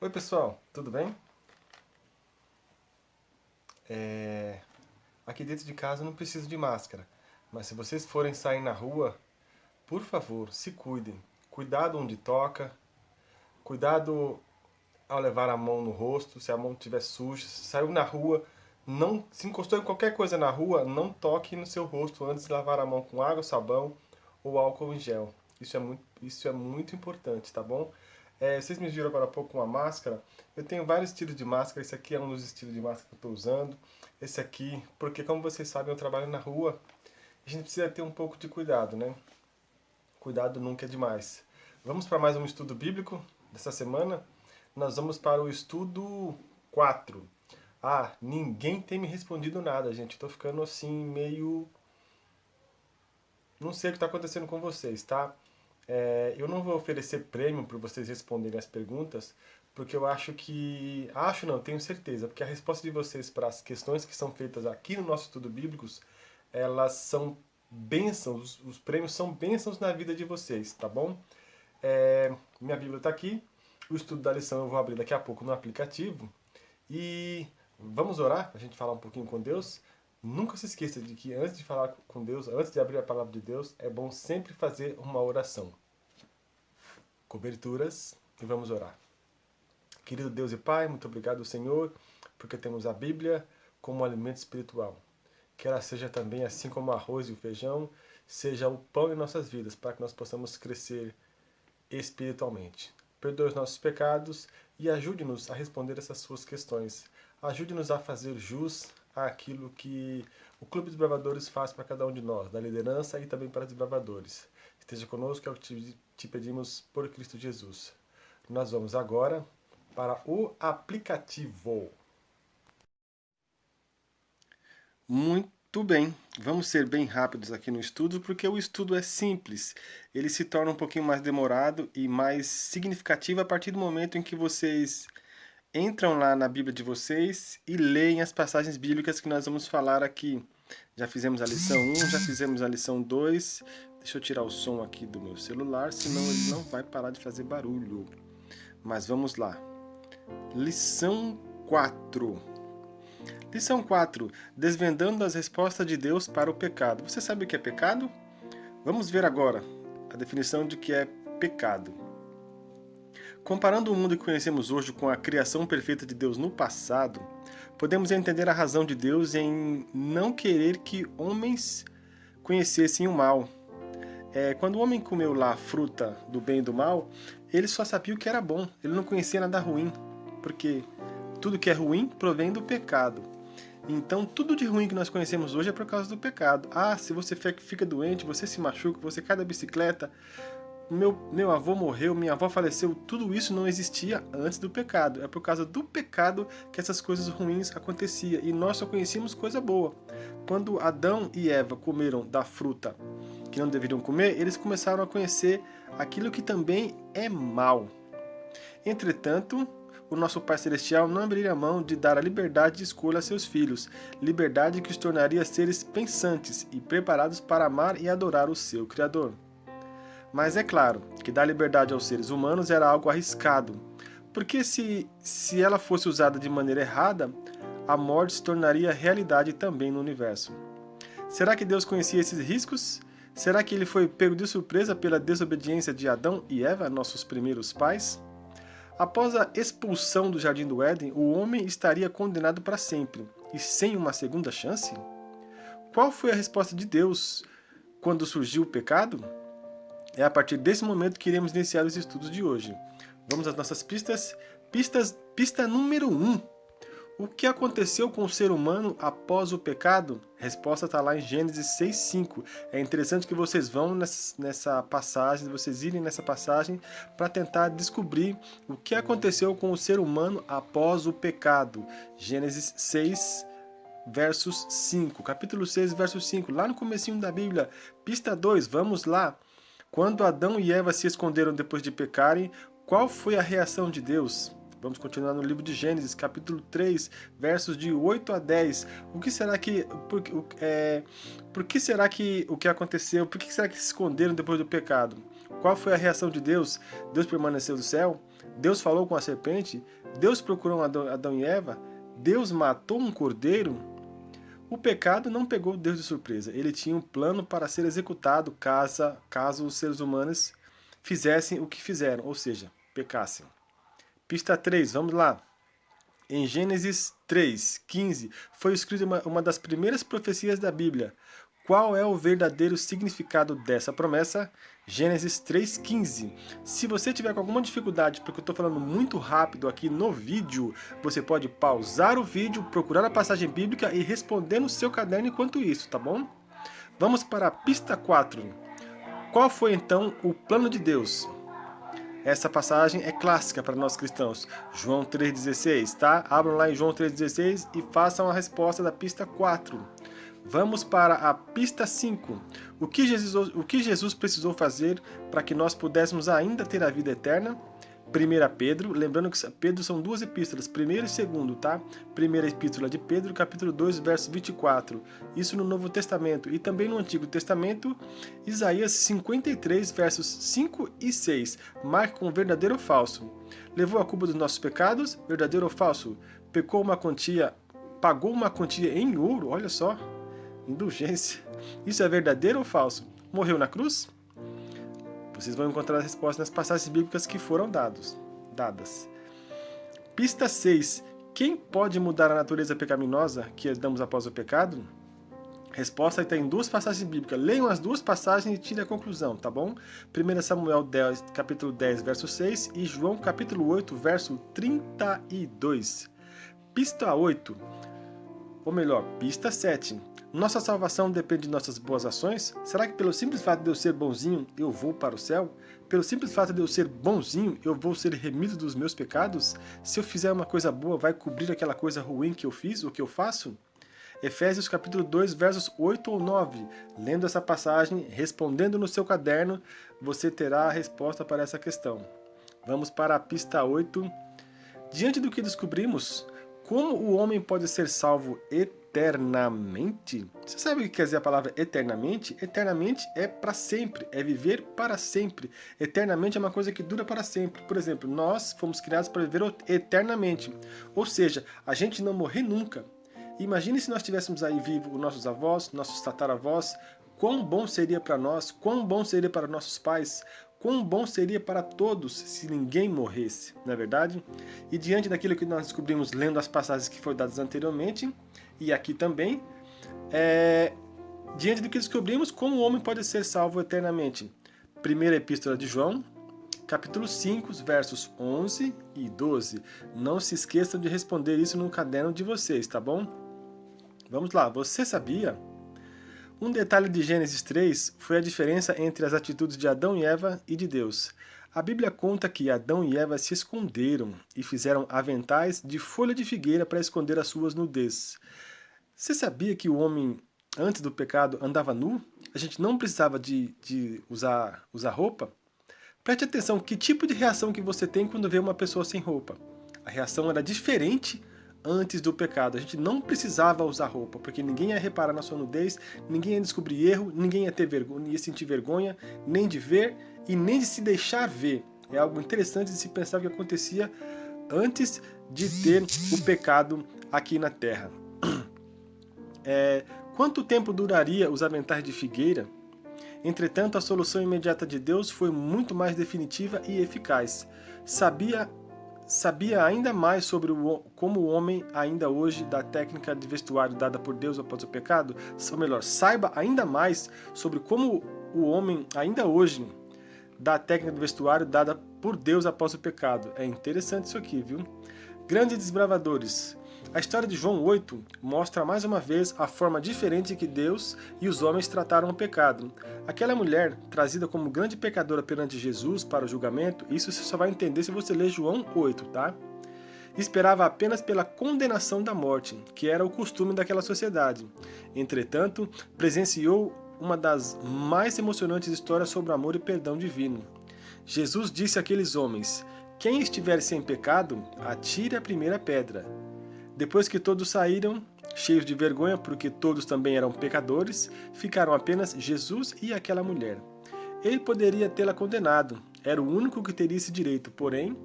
Oi pessoal, tudo bem? Aqui dentro de casa eu não preciso de máscara, mas se vocês forem sair na rua, por favor, se cuidem. Cuidado onde toca, cuidado ao levar a mão no rosto, se a mão estiver suja, se saiu na rua, não se encostou em qualquer coisa na rua, não toque no seu rosto antes de lavar a mão com água, sabão ou álcool em gel. Isso é muito importante, tá bom? Vocês me viram agora há pouco uma máscara. Eu tenho vários estilos de máscara. Esse aqui é um dos estilos de máscara que eu estou usando. Esse aqui, porque como vocês sabem, eu trabalho na rua. A gente precisa ter um pouco de cuidado, né? Cuidado nunca é demais. Vamos para mais um estudo bíblico dessa semana. Nós vamos para o estudo 4. Ninguém tem me respondido nada, gente. Estou ficando assim, meio. Não sei o que está acontecendo com vocês, tá? Eu não vou oferecer prêmio para vocês responderem as perguntas, porque eu acho que. Acho não, tenho certeza, porque a resposta de vocês para as questões que são feitas aqui no nosso estudo bíblicos, elas são bênçãos, os prêmios são bênçãos na vida de vocês, tá bom? Minha Bíblia está aqui, o estudo da lição eu vou abrir daqui a pouco no aplicativo. E vamos orar, a gente falar um pouquinho com Deus. Nunca se esqueça de que antes de falar com Deus, antes de abrir a palavra de Deus, é bom sempre fazer uma oração. Coberturas e vamos orar. Querido Deus e Pai, muito obrigado, Senhor, porque temos a Bíblia como alimento espiritual. Que ela seja também, assim como o arroz e o feijão, seja o pão em nossas vidas, para que nós possamos crescer espiritualmente. Perdoe os nossos pecados e ajude-nos a responder essas suas questões. Ajude-nos a fazer jus àquilo que o Clube dos Bravadores faz para cada um de nós, da liderança e também para os bravadores. Esteja conosco, é o que te pedimos por Cristo Jesus. Nós vamos agora para o aplicativo. Muito bem, vamos ser bem rápidos aqui no estudo, porque o estudo é simples. Ele se torna um pouquinho mais demorado e mais significativo a partir do momento em que vocês entram lá na Bíblia de vocês e leem as passagens bíblicas que nós vamos falar aqui. Já fizemos a lição 1, já fizemos a lição 2. Deixa eu tirar o som aqui do meu celular, senão ele não vai parar de fazer barulho. Mas vamos lá. Lição 4. Lição 4. Desvendando as respostas de Deus para o pecado. Você sabe o que é pecado? Vamos ver agora a definição de que é pecado. Comparando o mundo que conhecemos hoje com a criação perfeita de Deus no passado, podemos entender a razão de Deus em não querer que homens conhecessem o mal. Quando o homem comeu lá a fruta do bem e do mal, ele só sabia o que era bom, ele não conhecia nada ruim, porque tudo que é ruim provém do pecado. Então, tudo de ruim que nós conhecemos hoje é por causa do pecado. Se você fica doente, você se machuca, você cai da bicicleta, meu avô morreu, minha avó faleceu, tudo isso não existia antes do pecado. É por causa do pecado que essas coisas ruins aconteciam e nós só conhecíamos coisa boa. Quando Adão e Eva comeram da fruta que não deveriam comer, eles começaram a conhecer aquilo que também é mal. Entretanto, o nosso Pai Celestial não abriria mão de dar a liberdade de escolha a seus filhos, liberdade que os tornaria seres pensantes e preparados para amar e adorar o seu Criador. Mas é claro que dar liberdade aos seres humanos era algo arriscado, porque se ela fosse usada de maneira errada, a morte se tornaria realidade também no universo. Será que Deus conhecia esses riscos? Será que ele foi pego de surpresa pela desobediência de Adão e Eva, nossos primeiros pais? Após a expulsão do Jardim do Éden, o homem estaria condenado para sempre e sem uma segunda chance? Qual foi a resposta de Deus quando surgiu o pecado? É a partir desse momento que iremos iniciar os estudos de hoje. Vamos às nossas pistas. Pista número 1. O que aconteceu com o ser humano após o pecado? A resposta está lá em Gênesis 6:5. É interessante que vocês vão nessa passagem, vocês irem nessa passagem para tentar descobrir o que aconteceu com o ser humano após o pecado. Gênesis 6, versos 5. Capítulo 6, verso 5. Lá no comecinho da Bíblia. Pista 2, vamos lá. Quando Adão e Eva se esconderam depois de pecarem, qual foi a reação de Deus? Vamos continuar no livro de Gênesis, capítulo 3, versos de 8 a 10. O que será que... Por que será que o que aconteceu? Por que será que se esconderam depois do pecado? Qual foi a reação de Deus? Deus permaneceu do céu? Deus falou com a serpente? Deus procurou Adão e Eva? Deus matou um cordeiro? O pecado não pegou Deus de surpresa. Ele tinha um plano para ser executado caso os seres humanos fizessem o que fizeram, ou seja, pecassem. Pista 3, vamos lá. Em Gênesis 3, 15, foi escrita uma das primeiras profecias da Bíblia. Qual é o verdadeiro significado dessa promessa? Gênesis 3,15. Se você tiver com alguma dificuldade, porque eu estou falando muito rápido aqui no vídeo, você pode pausar o vídeo, procurar a passagem bíblica e responder no seu caderno enquanto isso, tá bom? Vamos para a pista 4. Qual foi então o plano de Deus? Essa passagem é clássica para nós cristãos. João 3,16, tá? Abram lá em João 3,16 e façam a resposta da pista 4. Vamos para a pista 5. O que Jesus precisou fazer para que nós pudéssemos ainda ter a vida eterna? 1 Pedro, lembrando que Pedro são duas epístolas, 1º e 2º, tá? Primeira epístola de Pedro, capítulo 2, verso 24. Isso no Novo Testamento. E também no Antigo Testamento, Isaías 53, versos 5 e 6. Marque com verdadeiro ou falso. Levou a culpa dos nossos pecados? Verdadeiro ou falso? Pagou uma quantia em ouro? Olha só. Indulgência. Isso é verdadeiro ou falso? Morreu na cruz? Vocês vão encontrar a resposta nas passagens bíblicas que foram dadas. Pista 6. Quem pode mudar a natureza pecaminosa que herdamos após o pecado? Resposta está em duas passagens bíblicas. Leiam as duas passagens e tirem a conclusão, tá bom? 1 Samuel 10, capítulo 10, verso 6 e João capítulo 8, verso 32. Pista 8. Ou melhor, pista 7. Nossa salvação depende de nossas boas ações? Será que pelo simples fato de eu ser bonzinho, eu vou para o céu? Pelo simples fato de eu ser bonzinho, eu vou ser remido dos meus pecados? Se eu fizer uma coisa boa, vai cobrir aquela coisa ruim que eu fiz, o que eu faço? Efésios capítulo 2, versos 8 ou 9. Lendo essa passagem, respondendo no seu caderno, você terá a resposta para essa questão. Vamos para a pista 8. Diante do que descobrimos, como o homem pode ser salvo eternamente? Você sabe o que quer dizer a palavra eternamente? Eternamente é para sempre, é viver para sempre. Eternamente é uma coisa que dura para sempre. Por exemplo, nós fomos criados para viver eternamente. Ou seja, a gente não morrer nunca. Imagine se nós tivéssemos aí vivo os nossos avós, nossos tataravós, quão bom seria para nós, quão bom seria para nossos pais, quão bom seria para todos se ninguém morresse, não é verdade? E diante daquilo que nós descobrimos lendo as passagens que foram dadas anteriormente, e aqui também, diante do que descobrimos, como o homem pode ser salvo eternamente? Primeira Epístola de João, capítulo 5, versos 11 e 12. Não se esqueçam de responder isso no caderno de vocês, tá bom? Vamos lá, você sabia? Um detalhe de Gênesis 3 foi a diferença entre as atitudes de Adão e Eva e de Deus. A Bíblia conta que Adão e Eva se esconderam e fizeram aventais de folha de figueira para esconder as suas nudez. Você sabia que o homem, antes do pecado, andava nu? A gente não precisava de usar roupa? Preste atenção, que tipo de reação que você tem quando vê uma pessoa sem roupa? A reação era diferente antes do pecado. A gente não precisava usar roupa, porque ninguém ia reparar na sua nudez, ninguém ia descobrir erro, ninguém ia ter vergonha, ia sentir vergonha, nem de ver e nem de se deixar ver. É algo interessante de se pensar o que acontecia antes de ter o pecado aqui na Terra. Quanto tempo duraria os aventais de figueira? Entretanto, a solução imediata de Deus foi muito mais definitiva e eficaz. Sabia ainda mais sobre como o homem ainda hoje da técnica de vestuário dada por Deus após o pecado? Ou melhor, saiba ainda mais sobre como o homem ainda hoje da técnica de vestuário dada por Deus após o pecado. É interessante isso aqui, viu? Grandes desbravadores. A história de João 8 mostra mais uma vez a forma diferente que Deus e os homens trataram o pecado. Aquela mulher, trazida como grande pecadora perante Jesus para o julgamento, isso você só vai entender se você ler João 8, tá? Esperava apenas pela condenação da morte, que era o costume daquela sociedade. Entretanto, presenciou uma das mais emocionantes histórias sobre o amor e perdão divino. Jesus disse àqueles homens: Quem estiver sem pecado, atire a primeira pedra. Depois que todos saíram, cheios de vergonha, porque todos também eram pecadores, ficaram apenas Jesus e aquela mulher. Ele poderia tê-la condenado, era o único que teria esse direito, porém,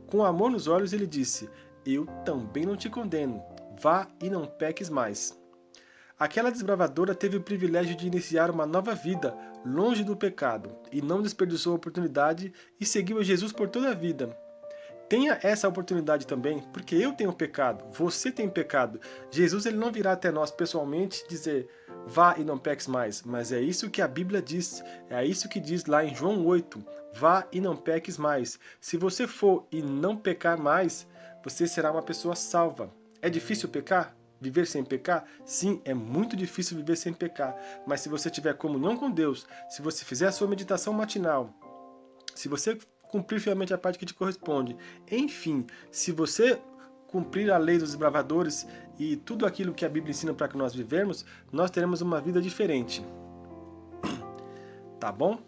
com amor nos olhos, ele disse: Eu também não te condeno, vá e não peques mais. Aquela desbravadora teve o privilégio de iniciar uma nova vida, longe do pecado, e não desperdiçou a oportunidade e seguiu a Jesus por toda a vida. Tenha essa oportunidade também, porque eu tenho pecado, você tem pecado. Jesus ele não virá até nós pessoalmente dizer, vá e não peques mais, mas é isso que a Bíblia diz, é isso que diz lá em João 8, vá e não peques mais. Se você for e não pecar mais, você será uma pessoa salva. É difícil pecar? Viver sem pecar? Sim, é muito difícil viver sem pecar, mas se você tiver comunhão com Deus, se você fizer a sua meditação matinal, se você cumprir fielmente a parte que te corresponde, enfim, se você cumprir a lei dos desbravadores e tudo aquilo que a Bíblia ensina para que nós vivermos, nós teremos uma vida diferente. Tá bom?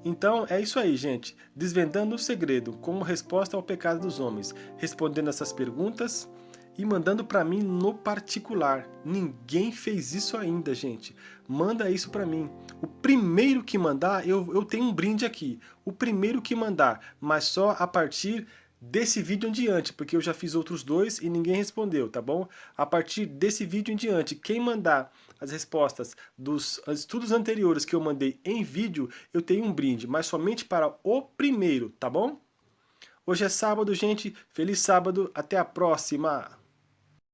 Então é isso aí, gente. Desvendando o segredo como resposta ao pecado dos homens, respondendo essas perguntas e mandando para mim no particular. Ninguém fez isso ainda, gente. Manda isso para mim. O primeiro que mandar, eu tenho um brinde aqui. O primeiro que mandar, mas só a partir desse vídeo em diante, porque eu já fiz outros dois e ninguém respondeu, tá bom? A partir desse vídeo em diante, quem mandar as respostas dos estudos anteriores que eu mandei em vídeo, eu tenho um brinde, mas somente para o primeiro, tá bom? Hoje é sábado, gente. Feliz sábado. Até a próxima!